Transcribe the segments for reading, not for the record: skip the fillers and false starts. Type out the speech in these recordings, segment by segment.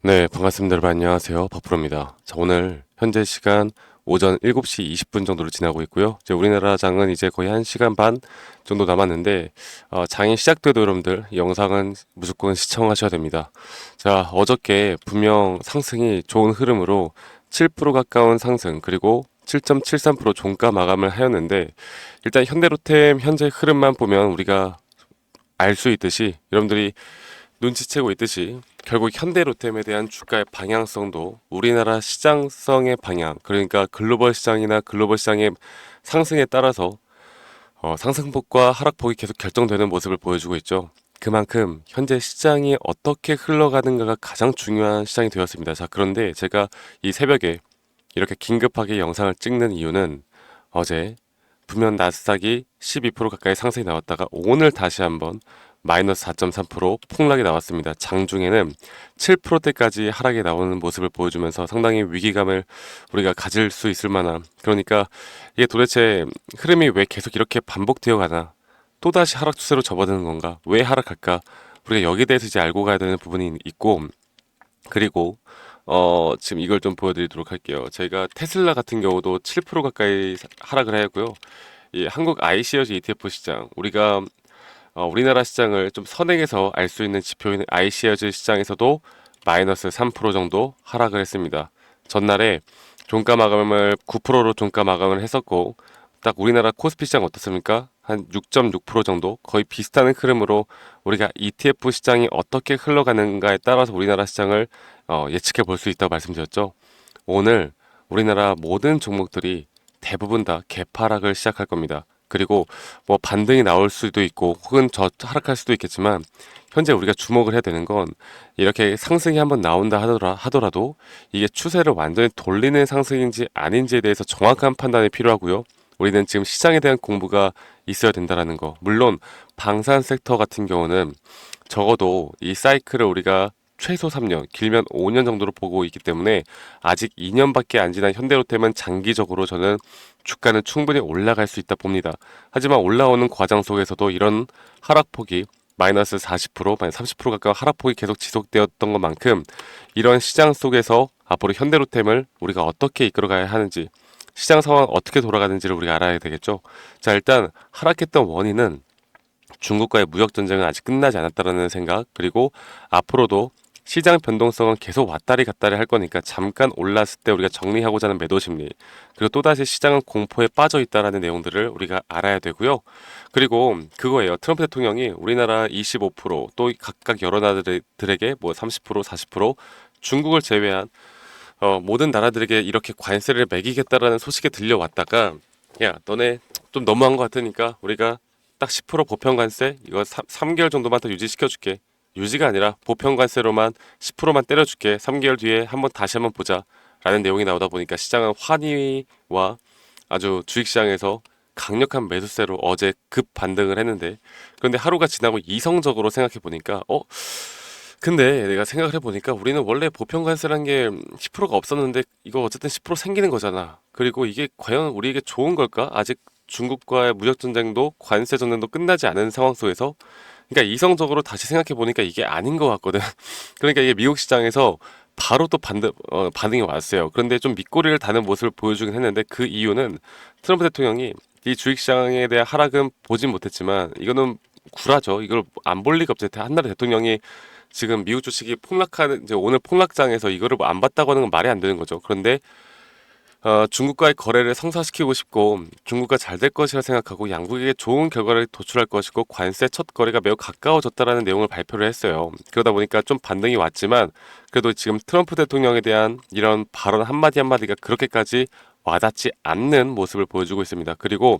네, 반갑습니다. 여러분 안녕하세요. 박프로입니다. 자, 오늘 현재 시간 오전 7시 20분 정도로 지나고 있고요. 이제 우리나라 장은 이제 거의 1시간 반 정도 남았는데 장이 시작돼도 여러분들 이 영상은 무조건 시청하셔야 됩니다. 자, 어저께 분명 상승이 좋은 흐름으로 7% 가까운 상승 그리고 7.73% 종가 마감을 하였는데 일단 현대로템 현재 흐름만 보면 우리가 알 수 있듯이 여러분들이 눈치채고 있듯이 결국 현대로템에 대한 주가의 방향성도 우리나라 시장성의 방향, 그러니까 글로벌 시장이나 글로벌 시장의 상승에 따라서 상승폭과 하락폭이 계속 결정되는 모습을 보여주고 있죠. 그만큼 현재 시장이 어떻게 흘러가는가가 가장 중요한 시장이 되었습니다. 자, 그런데 제가 이 새벽에 이렇게 긴급하게 영상을 찍는 이유는 어제 분명 나스닥이 12% 가까이 상승이 나왔다가 오늘 다시 한번 마이너스 4.3% 폭락이 나왔습니다. 장중에는 7%대까지 하락이 나오는 모습을 보여주면서 상당히 위기감을 우리가 가질 수 있을 만한, 그러니까 이게 도대체 흐름이 왜 계속 이렇게 반복되어 가나, 또다시 하락 추세로 접어드는 건가, 왜 하락할까, 우리가 여기에 대해서 이제 알고 가야 되는 부분이 있고, 그리고 지금 이걸 좀 보여드리도록 할게요. 저희가 테슬라 같은 경우도 7% 가까이 하락을 하고요. 이 한국 iShares ETF 시장, 우리가 우리나라 시장을 좀 선행해서 알 수 있는 지표인 iShares 시장에서도 마이너스 3% 정도 하락을 했습니다. 전날에 종가 마감을 9%로 종가 마감을 했었고, 딱 우리나라 코스피 시장 어떻습니까? 한 6.6% 정도 거의 비슷한 흐름으로 우리가 ETF 시장이 어떻게 흘러가는가에 따라서 우리나라 시장을 예측해 볼 수 있다고 말씀드렸죠. 오늘 우리나라 모든 종목들이 대부분 다 개파락을 시작할 겁니다. 그리고 뭐 반등이 나올 수도 있고 혹은 저 하락할 수도 있겠지만, 현재 우리가 주목을 해야 되는 건 이렇게 상승이 한번 나온다 하더라도 이게 추세를 완전히 돌리는 상승인지 아닌지에 대해서 정확한 판단이 필요하고요. 우리는 지금 시장에 대한 공부가 있어야 된다라는 거. 물론 방산 섹터 같은 경우는 적어도 이 사이클을 우리가 최소 3년, 길면 5년 정도로 보고 있기 때문에 아직 2년밖에 안 지난 현대로템은 장기적으로 저는 주가는 충분히 올라갈 수 있다 봅니다. 하지만 올라오는 과정 속에서도 이런 하락폭이 마이너스 40%, 마이너스 30% 가까운 하락폭이 계속 지속되었던 것만큼 이런 시장 속에서 앞으로 현대로템을 우리가 어떻게 이끌어가야 하는지, 시장 상황 어떻게 돌아가는지를 우리가 알아야 되겠죠. 자, 일단 하락했던 원인은 중국과의 무역 전쟁은 아직 끝나지 않았다라는 생각, 그리고 앞으로도 시장 변동성은 계속 왔다리 갔다리 할 거니까 잠깐 올랐을 때 우리가 정리하고자 하는 매도 심리, 그리고 또다시 시장은 공포에 빠져 있다라는 내용들을 우리가 알아야 되고요. 그리고 그거예요. 트럼프 대통령이 우리나라 25%또 각각 여러 나라들에게 뭐 30%, 40% 중국을 제외한 모든 나라들에게 이렇게 관세를 매기겠다라는 소식이 들려왔다가, 야, 너네 좀 너무한 것 같으니까 우리가 딱 10% 보편 관세 이거 3개월 정도만 더 유지시켜줄게. 유지가 아니라 보편 관세로만 10%만 때려줄게. 3개월 뒤에 다시 한번 보자. 라는 내용이 나오다 보니까 시장은 환희와 아주 주식시장에서 강력한 매수세로 어제 급 반등을 했는데, 그런데 하루가 지나고 이성적으로 생각해 보니까 근데 내가 생각을 해보니까 우리는 원래 보편 관세라는 게 10%가 없었는데 이거 어쨌든 10% 생기는 거잖아. 그리고 이게 과연 우리에게 좋은 걸까? 아직 중국과의 무역 전쟁도 관세 전쟁도 끝나지 않은 상황 속에서, 그러니까 이성적으로 다시 생각해 보니까 이게 아닌 것 같거든. 그러니까 이게 미국 시장에서 바로 또 반응이 왔어요. 그런데 좀 밑꼬리를 다는 모습을 보여주긴 했는데, 그 이유는 트럼프 대통령이 이 주식시장에 대한 하락은 보진 못했지만 이거는 구라죠. 이걸 안 볼 리가 없죠. 한 나라 대통령이 지금 미국 주식이 폭락하는, 이제 오늘 폭락장에서 이거를 안 봤다고 하는 건 말이 안 되는 거죠. 그런데 중국과의 거래를 성사시키고 싶고 중국과 잘 될 것이라 생각하고 양국에게 좋은 결과를 도출할 것이고 관세 첫 거래가 매우 가까워졌다라는 내용을 발표를 했어요. 그러다 보니까 좀 반등이 왔지만 그래도 지금 트럼프 대통령에 대한 이런 발언 한마디 한마디가 그렇게까지 와닿지 않는 모습을 보여주고 있습니다. 그리고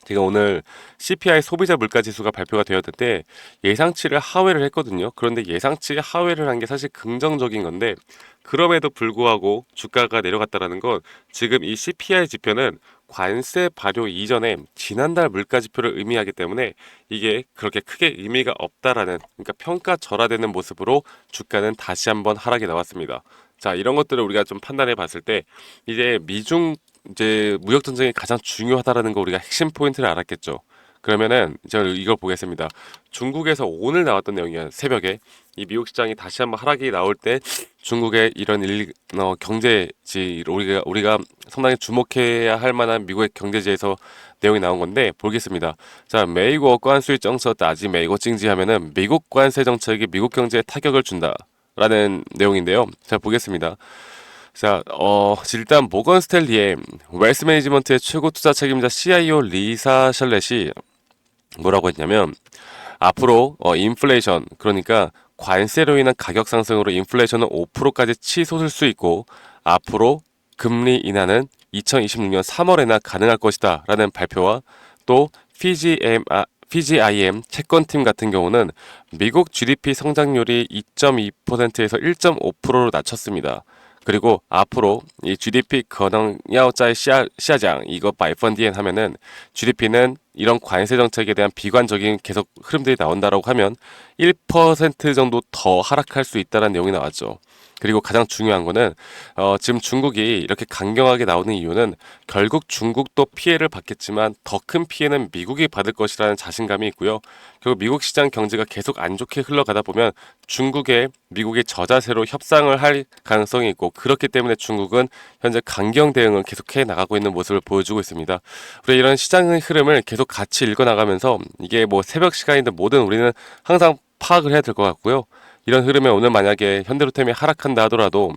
제가 오늘 CPI 소비자 물가 지수가 발표가 되었는데 예상치를 하회를 했거든요. 그런데 예상치 하회를 한 게 사실 긍정적인 건데, 그럼에도 불구하고 주가가 내려갔다라는 건 지금 이 CPI 지표는 관세 발효 이전에 지난달 물가 지표를 의미하기 때문에 이게 그렇게 크게 의미가 없다라는, 그러니까 평가절하되는 모습으로 주가는 다시 한번 하락이 나왔습니다. 자, 이런 것들을 우리가 좀 판단해 봤을 때 이제 미중 이제 무역 전쟁이 가장 중요하다라는 거 우리가 핵심 포인트를 알았겠죠. 그러면은 저는 이걸 보겠습니다. 중국에서 오늘 나왔던 내용이야. 새벽에 이 미국 시장이 다시 한번 하락이 나올 때 중국의 이런 경제지 우리가 상당히 주목해야 할 만한 미국의 경제지에서 내용이 나온 건데 보겠습니다. 자, 美国关税政策打击美国经济하면은 미국 관세 정책이 미국 경제에 타격을 준다라는 내용인데요. 자, 보겠습니다. 자, 일단 모건 스탠리의 웰스 매니지먼트의 최고 투자 책임자 CIO 리사 셜렛이 뭐라고 했냐면 앞으로 인플레이션 그러니까 관세로 인한 가격 상승으로 인플레이션은 5%까지 치솟을 수 있고 앞으로 금리 인하는 2026년 3월에나 가능할 것이다 라는 발표와 또 PGIM 채권팀 같은 경우는 미국 GDP 성장률이 2.2%에서 1.5%로 낮췄습니다. 그리고 앞으로 이 GDP 可能要在下降 이거 바이펀디엔 하면은 GDP는 이런 관세 정책에 대한 비관적인 계속 흐름들이 나온다라고 하면 1% 정도 더 하락할 수 있다는 내용이 나왔죠. 그리고 가장 중요한 거는 지금 중국이 이렇게 강경하게 나오는 이유는 결국 중국도 피해를 받겠지만 더 큰 피해는 미국이 받을 것이라는 자신감이 있고요. 결국 미국 시장 경제가 계속 안 좋게 흘러가다 보면 미국의 저자세로 협상을 할 가능성이 있고 그렇기 때문에 중국은 현재 강경 대응을 계속해 나가고 있는 모습을 보여주고 있습니다. 우리 이런 시장의 흐름을 계속 같이 읽어나가면서 이게 뭐 새벽 시간인데 뭐든 우리는 항상 파악을 해야 될 것 같고요. 이런 흐름에 오늘 만약에 현대로템이 하락한다 하더라도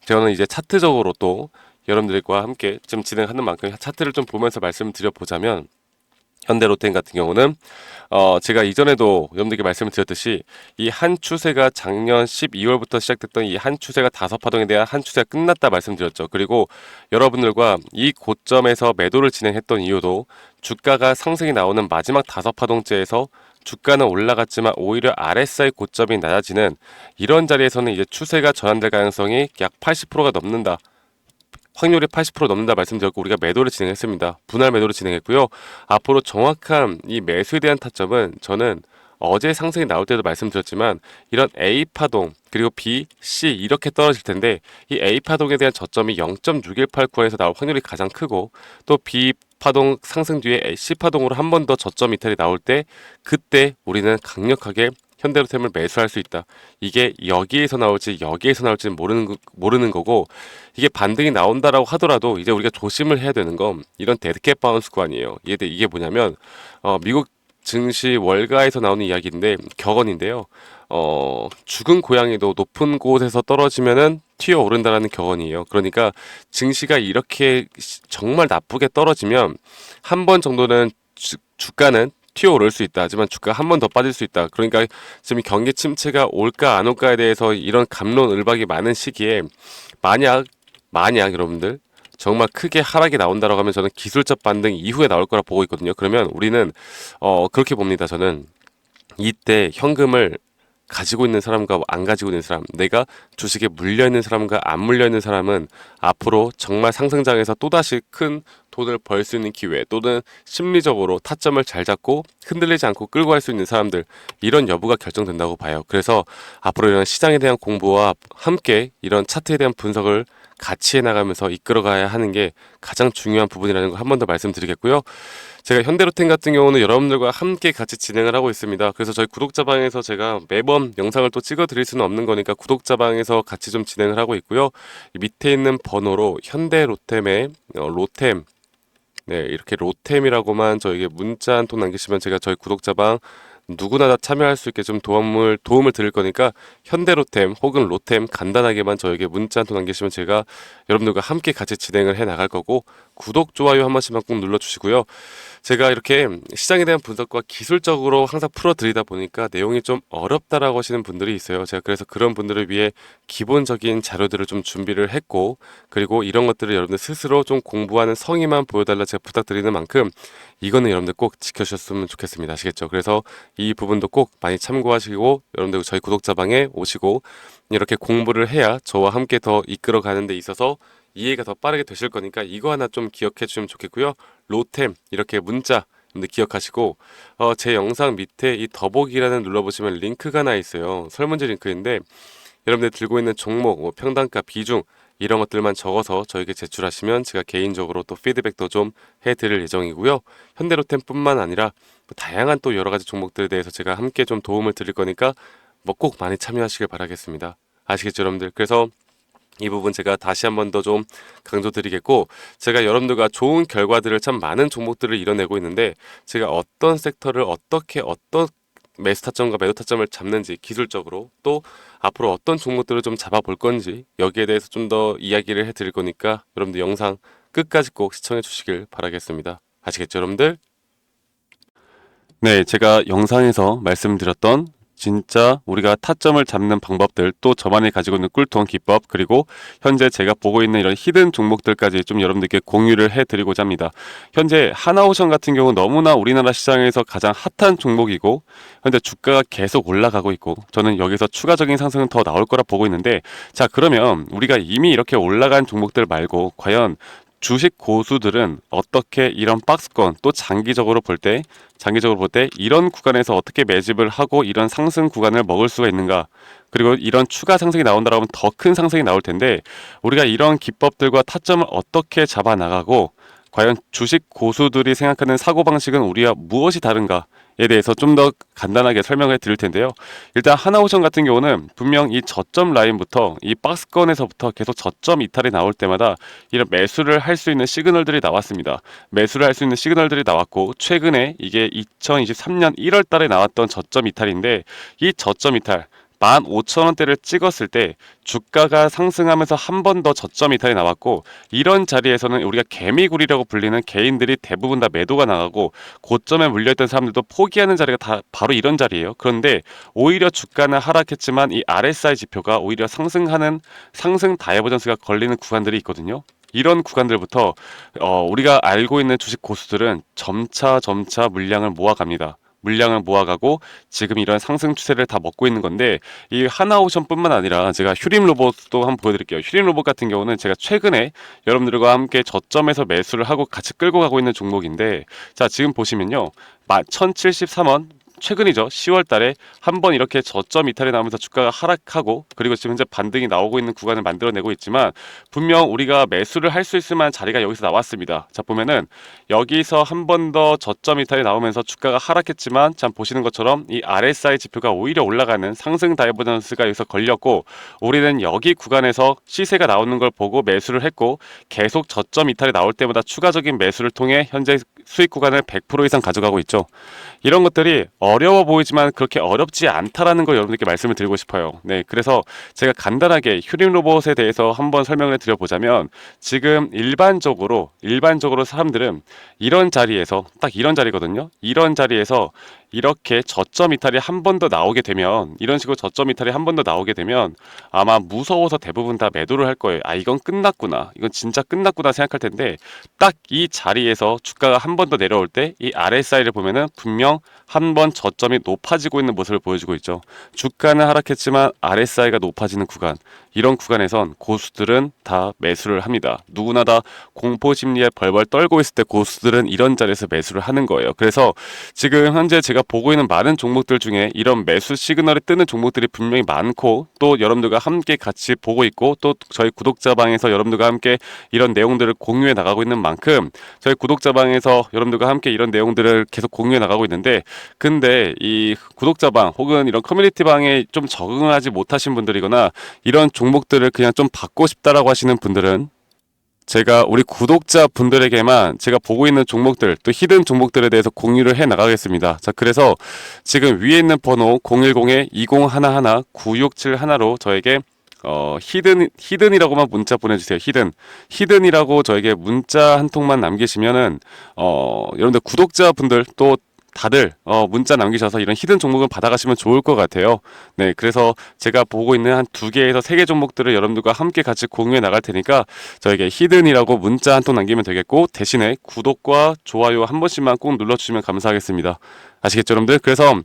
저는 이제 차트적으로 또 여러분들과 함께 좀 진행하는 만큼 차트를 좀 보면서 말씀을 드려보자면 현대로템 같은 경우는 제가 이전에도 여러분들께 말씀을 드렸듯이 이 한 추세가 작년 12월부터 시작됐던 이 한 추세가 다섯 파동에 대한 한 추세가 끝났다 말씀드렸죠. 그리고 여러분들과 이 고점에서 매도를 진행했던 이유도 주가가 상승이 나오는 마지막 다섯 파동째에서 주가는 올라갔지만 오히려 RSI 고점이 낮아지는 이런 자리에서는 이제 추세가 전환될 가능성이 약 80%가 넘는다. 확률이 80% 넘는다 말씀드렸고 우리가 매도를 진행했습니다. 분할 매도를 진행했고요. 앞으로 정확한 이 매수에 대한 타점은 저는 어제 상승이 나올 때도 말씀드렸지만 이런 A 파동 그리고 B, C 이렇게 떨어질 텐데 이 A 파동에 대한 저점이 0.6189에서 나올 확률이 가장 크고 또 B 파동 상승 뒤에 C 파동으로 한 번 더 저점 이탈이 나올 때 그때 우리는 강력하게 현대로템을 매수할 수 있다. 이게 여기에서 나올지 여기에서 나올지는 모르는 거고 이게 반등이 나온다라고 하더라도 이제 우리가 조심을 해야 되는 건 이런 데드캣 바운스 구간이에요. 이게 뭐냐면 미국 증시 월가에서 나오는 이야기인데 격언인데요. 죽은 고양이도 높은 곳에서 떨어지면은 튀어 오른다라는 격언이에요. 그러니까 증시가 이렇게 정말 나쁘게 떨어지면 한 번 정도는 주가는 튀어오를 수 있다. 하지만 주가가 한 번 더 빠질 수 있다. 그러니까 지금 경기 침체가 올까 안 올까에 대해서 이런 갑론을박이 많은 시기에 만약 여러분들 정말 크게 하락이 나온다라고 하면 저는 기술적 반등 이후에 나올 거라 보고 있거든요. 그러면 우리는 그렇게 봅니다. 저는 이때 현금을 가지고 있는 사람과 안 가지고 있는 사람, 내가 주식에 물려 있는 사람과 안 물려 있는 사람은 앞으로 정말 상승장에서 또다시 큰 돈을 벌 수 있는 기회 또는 심리적으로 타점을 잘 잡고 흔들리지 않고 끌고 갈 수 있는 사람들 이런 여부가 결정된다고 봐요. 그래서 앞으로 이런 시장에 대한 공부와 함께 이런 차트에 대한 분석을 같이 해나가면서 이끌어가야 하는 게 가장 중요한 부분이라는 거 한 번 더 말씀드리겠고요. 제가 현대로템 같은 경우는 여러분들과 함께 같이 진행을 하고 있습니다. 그래서 저희 구독자방에서 제가 매번 영상을 또 찍어 드릴 수는 없는 거니까 구독자방에서 같이 좀 진행을 하고 있고요. 이 밑에 있는 번호로 현대로템의 로템 네, 이렇게 로템이라고만 저에게 문자 한 통 남기시면 제가 저희 구독자방 누구나 다 참여할 수 있게 좀 도움을 드릴 거니까 현대로템 혹은 로템 간단하게만 저에게 문자 한 통 남기시면 제가 여러분들과 함께 같이 진행을 해 나갈 거고 구독, 좋아요 한 번씩만 꼭 눌러주시고요. 제가 이렇게 시장에 대한 분석과 기술적으로 항상 풀어드리다 보니까 내용이 좀 어렵다라고 하시는 분들이 있어요. 제가 그래서 그런 분들을 위해 기본적인 자료들을 좀 준비를 했고 그리고 이런 것들을 여러분들 스스로 좀 공부하는 성의만 보여달라 제가 부탁드리는 만큼 이거는 여러분들 꼭 지켜주셨으면 좋겠습니다. 아시겠죠? 그래서 이 부분도 꼭 많이 참고하시고 여러분들 저희 구독자방에 오시고 이렇게 공부를 해야 저와 함께 더 이끌어가는 데 있어서 이해가 더 빠르게 되실 거니까 이거 하나 좀 기억해 주시면 좋겠고요. 로템 이렇게 문자 여러분들 기억하시고 제 영상 밑에 이 더보기라는 눌러보시면 링크가 하나 있어요. 설문지 링크인데 여러분들 들고 있는 종목, 뭐 평단가, 비중 이런 것들만 적어서 저에게 제출하시면 제가 개인적으로 또 피드백도 좀 해드릴 예정이고요. 현대로템뿐만 아니라 다양한 또 여러 가지 종목들에 대해서 제가 함께 좀 도움을 드릴 거니까 꼭 많이 참여하시길 바라겠습니다. 아시겠죠, 여러분들? 그래서 이 부분 제가 다시 한 번 더 좀 강조드리겠고, 제가 여러분들과 좋은 결과들을 참 많은 종목들을 이뤄내고 있는데, 제가 어떤 섹터를 어떤 매수 타점과 매도 타점을 잡는지 기술적으로, 또 앞으로 어떤 종목들을 좀 잡아볼 건지 여기에 대해서 좀 더 이야기를 해드릴 거니까 여러분들 영상 끝까지 꼭 시청해 주시길 바라겠습니다. 아시겠죠, 여러분들? 네, 제가 영상에서 말씀드렸던 진짜 우리가 타점을 잡는 방법들, 또 저만이 가지고 있는 꿀통 기법, 그리고 현재 제가 보고 있는 이런 히든 종목들까지 좀 여러분들께 공유를 해드리고자 합니다. 현재 하나오션 같은 경우 너무나 우리나라 시장에서 가장 핫한 종목이고, 현재 주가가 계속 올라가고 있고, 저는 여기서 추가적인 상승은 더 나올 거라 보고 있는데, 자, 그러면 우리가 이미 이렇게 올라간 종목들 말고 과연 주식 고수들은 어떻게 이런 박스권, 또 장기적으로 볼 때 이런 구간에서 어떻게 매집을 하고 이런 상승 구간을 먹을 수가 있는가, 그리고 이런 추가 상승이 나온다고 하면 더 큰 상승이 나올 텐데, 우리가 이런 기법들과 타점을 어떻게 잡아 나가고 과연 주식 고수들이 생각하는 사고방식은 우리와 무엇이 다른가에 대해서 좀 더 간단하게 설명을 드릴 텐데요. 일단 하나오션 같은 경우는 분명 이 저점 라인부터 이 박스권에서부터 계속 저점 이탈이 나올 때마다 이런 매수를 할 수 있는 시그널들이 나왔습니다. 매수를 할 수 있는 시그널들이 나왔고, 최근에 이게 2023년 1월 달에 나왔던 저점 이탈인데, 이 저점 이탈 15,000원대를 찍었을 때 주가가 상승하면서 한 번 더 저점 이탈이 나왔고, 이런 자리에서는 우리가 개미굴이라고 불리는 개인들이 대부분 다 매도가 나가고 고점에 물려있던 사람들도 포기하는 자리가 다 바로 이런 자리예요. 그런데 오히려 주가는 하락했지만 이 RSI 지표가 오히려 상승하는 상승 다이버전스가 걸리는 구간들이 있거든요. 이런 구간들부터 우리가 알고 있는 주식 고수들은 점차 물량을 모아갑니다. 물량을 모아가고 지금 이런 상승 추세를 다 먹고 있는 건데, 이 하나오션뿐만 아니라 제가 휴림 로봇도 한번 보여드릴게요. 휴림 로봇 같은 경우는 제가 최근에 여러분들과 함께 저점에서 매수를 하고 같이 끌고 가고 있는 종목인데, 자, 지금 보시면요, 1073원 최근이죠. 10월 달에 한번 이렇게 저점 이탈이 나오면서 주가가 하락하고, 그리고 지금 현재 반등이 나오고 있는 구간을 만들어내고 있지만, 분명 우리가 매수를 할 수 있을 만한 자리가 여기서 나왔습니다. 자, 보면은 여기서 한 번 더 저점 이탈이 나오면서 주가가 하락했지만, 참 보시는 것처럼 이 RSI 지표가 오히려 올라가는 상승 다이버전스가 여기서 걸렸고, 우리는 여기 구간에서 시세가 나오는 걸 보고 매수를 했고, 계속 저점 이탈이 나올 때마다 추가적인 매수를 통해 현재 수익 구간을 100% 이상 가져가고 있죠. 이런 것들이 어려워 보이지만 그렇게 어렵지 않다라는 걸 여러분들께 말씀을 드리고 싶어요. 네, 그래서 제가 간단하게 휴림 로봇에 대해서 한번 설명을 드려보자면, 지금 일반적으로 사람들은 이런 자리에서, 딱 이런 자리거든요. 이런 자리에서 이렇게 저점 이탈이 한 번 더 나오게 되면, 이런 식으로 저점 이탈이 한 번 더 나오게 되면 아마 무서워서 대부분 다 매도를 할 거예요. 아, 이건 끝났구나, 이건 진짜 끝났구나 생각할 텐데, 딱 이 자리에서 주가가 한 번 더 내려올 때 이 RSI를 보면은 분명 한 번 저점이 높아지고 있는 모습을 보여주고 있죠. 주가는 하락했지만 RSI가 높아지는 구간, 이런 구간에선 고수들은 다 매수를 합니다. 누구나 다 공포 심리에 벌벌 떨고 있을 때 고수들은 이런 자리에서 매수를 하는 거예요. 그래서 지금 현재 제가 보고 있는 많은 종목들 중에 이런 매수 시그널이 뜨는 종목들이 분명히 많고, 또 여러분들과 함께 같이 보고 있고, 또 저희 구독자방에서 여러분들과 함께 이런 내용들을 공유해 나가고 있는 만큼, 저희 구독자방에서 여러분들과 함께 이런 내용들을 계속 공유해 나가고 있는데, 근데 이 구독자방 혹은 이런 커뮤니티방에 좀 적응하지 못하신 분들이거나 이런 종목들을 그냥 좀 받고 싶다라고 하시는 분들은, 제가 우리 구독자 분들에게만 제가 보고 있는 종목들, 또 히든 종목들에 대해서 공유를 해 나가겠습니다. 자, 그래서 지금 위에 있는 번호 010-2011-9671로 저에게 히든이라고만 문자 보내주세요. 히든이라고 저에게 문자 한 통만 남기시면은 여러분들 구독자분들 또 다들 문자 남기셔서 이런 히든 종목을 받아가시면 좋을 것 같아요. 네, 그래서 제가 보고 있는 한 2개에서 3개 종목들을 여러분들과 함께 같이 공유해 나갈 테니까 저에게 히든이라고 문자 한 통 남기면 되겠고, 대신에 구독과 좋아요 한 번씩만 꼭 눌러주시면 감사하겠습니다. 아시겠죠, 여러분들? 그래서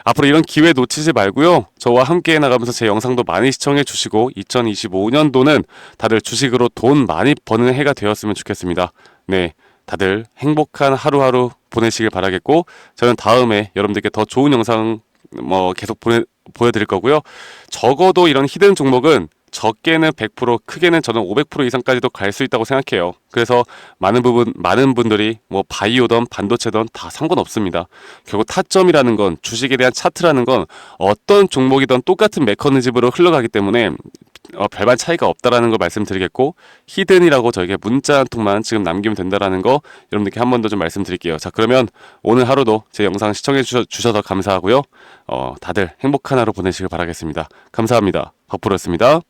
앞으로 이런 기회 놓치지 말고요, 저와 함께 나가면서 제 영상도 많이 시청해 주시고 2025년도는 다들 주식으로 돈 많이 버는 해가 되었으면 좋겠습니다. 네, 다들 행복한 하루하루 보내시길 바라겠고, 저는 다음에 여러분들께 더 좋은 영상 계속 보여드릴 거고요. 적어도 이런 히든 종목은 적게는 100%, 크게는 저는 500% 이상까지도 갈 수 있다고 생각해요. 그래서 많은 분들이 뭐 바이오든 반도체든 다 상관없습니다. 결국 타점이라는 건, 주식에 대한 차트라는 건 어떤 종목이든 똑같은 메커니즘으로 흘러가기 때문에 별반 차이가 없다라는 걸 말씀드리겠고, 히든이라고 저에게 문자 한 통만 지금 남기면 된다라는 거 여러분들께 한 번 더 좀 말씀드릴게요. 자, 그러면 오늘 하루도 제 영상 시청해 주셔서 감사하고요. 다들 행복한 하루 보내시길 바라겠습니다. 감사합니다. 박프로였습니다.